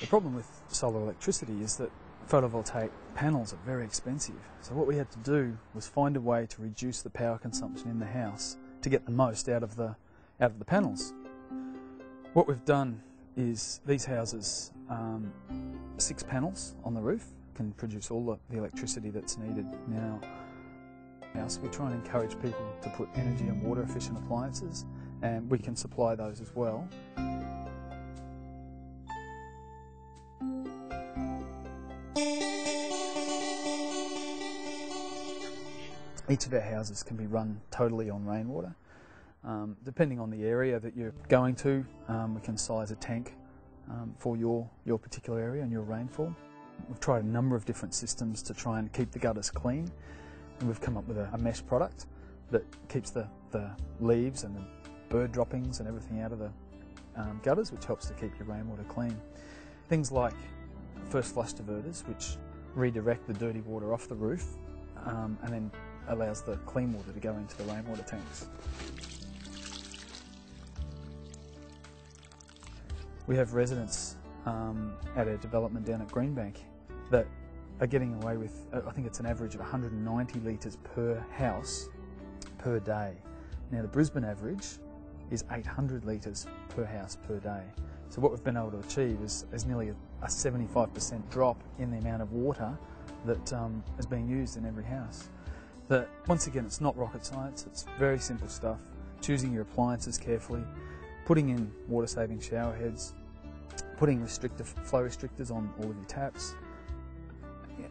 The problem with solar electricity is that photovoltaic panels are very expensive. So what we had to do was find a way to reduce the power consumption in the house to get the most out of the panels. What we've done is these houses, 6 panels on the roof can produce all the electricity that's needed in our house. We try and encourage people to put energy and water efficient appliances, and we can supply those as well. Each of our houses can be run totally on rainwater. Depending on the area that you're going to, we can size a tank for your particular area and your rainfall. We've tried a number of different systems to try and keep the gutters clean, and we've come up with a mesh product that keeps the leaves and the bird droppings and everything out of the gutters, which helps to keep your rainwater clean. Things like first flush diverters, which redirect the dirty water off the roof and then allows the clean water to go into the rainwater tanks. We have residents at our development down at Greenbank that are getting away with, I think it's an average of 190 litres per house per day. Now the Brisbane average is 800 litres per house per day. So what we've been able to achieve is nearly a 75% drop in the amount of water that is being used in every house. But once again, it's not rocket science, it's very simple stuff. Choosing your appliances carefully, putting in water-saving shower heads, putting flow restrictors on all of your taps,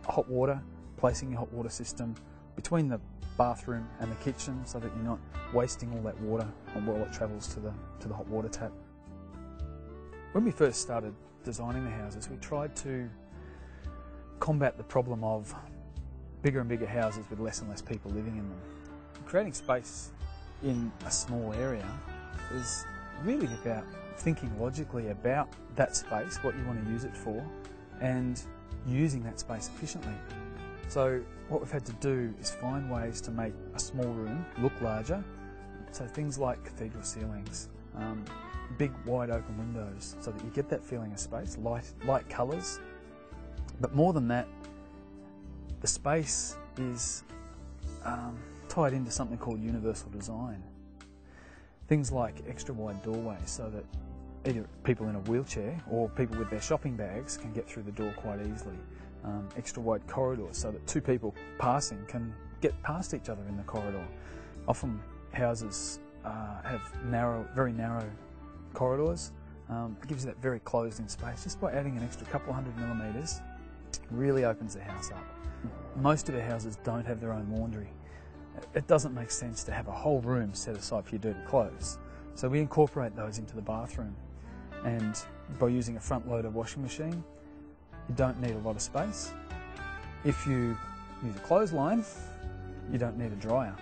hot water, placing your hot water system between the bathroom and the kitchen so that you're not wasting all that water while it travels to the hot water tap. When we first started designing the houses, we tried to combat the problem of bigger and bigger houses with less and less people living in them. Creating space in a small area is really about thinking logically about that space, what you want to use it for, and using that space efficiently. So what we've had to do is find ways to make a small room look larger. So things like cathedral ceilings, big wide open windows so that you get that feeling of space, light colours. But more than that, the space is tied into something called universal design. Things like extra wide doorways so that either people in a wheelchair or people with their shopping bags can get through the door quite easily. Extra wide corridors so that 2 people passing can get past each other in the corridor. Often houses have very narrow corridors. It gives you that very closed in space. Just by adding an extra couple 100 millimetres, really opens the house up. Most of our houses don't have their own laundry. It doesn't make sense to have a whole room set aside for your dirty clothes. So we incorporate those into the bathroom, and by using a front loader washing machine, you don't need a lot of space. If you use a clothesline, you don't need a dryer.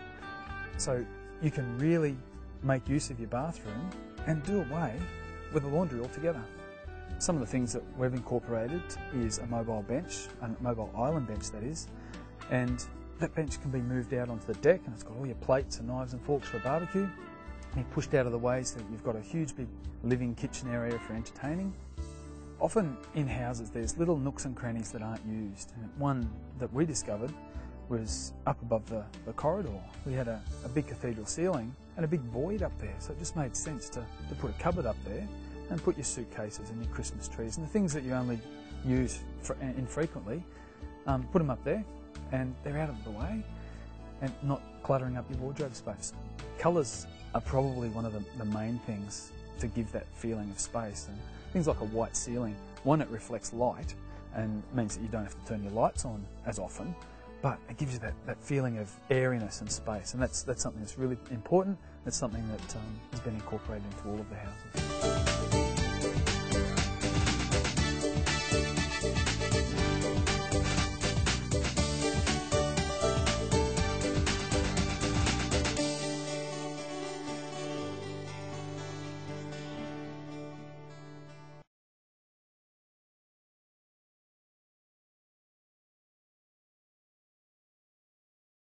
So you can really make use of your bathroom and do away with the laundry altogether. Some of the things that we've incorporated is a mobile bench, a mobile island bench that is, and that bench can be moved out onto the deck, and it's got all your plates and knives and forks for a barbecue. You're pushed out of the way so that you've got a huge big living kitchen area for entertaining. Often in houses there's little nooks and crannies that aren't used. And one that we discovered was up above the corridor. We had a big cathedral ceiling and a big void up there, so it just made sense to put a cupboard up there and put your suitcases and your Christmas trees and the things that you only use infrequently, put them up there, and they're out of the way and not cluttering up your wardrobe space. Colours are probably one of the main things to give that feeling of space. And things like a white ceiling, one, it reflects light and means that you don't have to turn your lights on as often, but it gives you that feeling of airiness and space, and that's something that's really important. That's something that has been incorporated into all of the houses.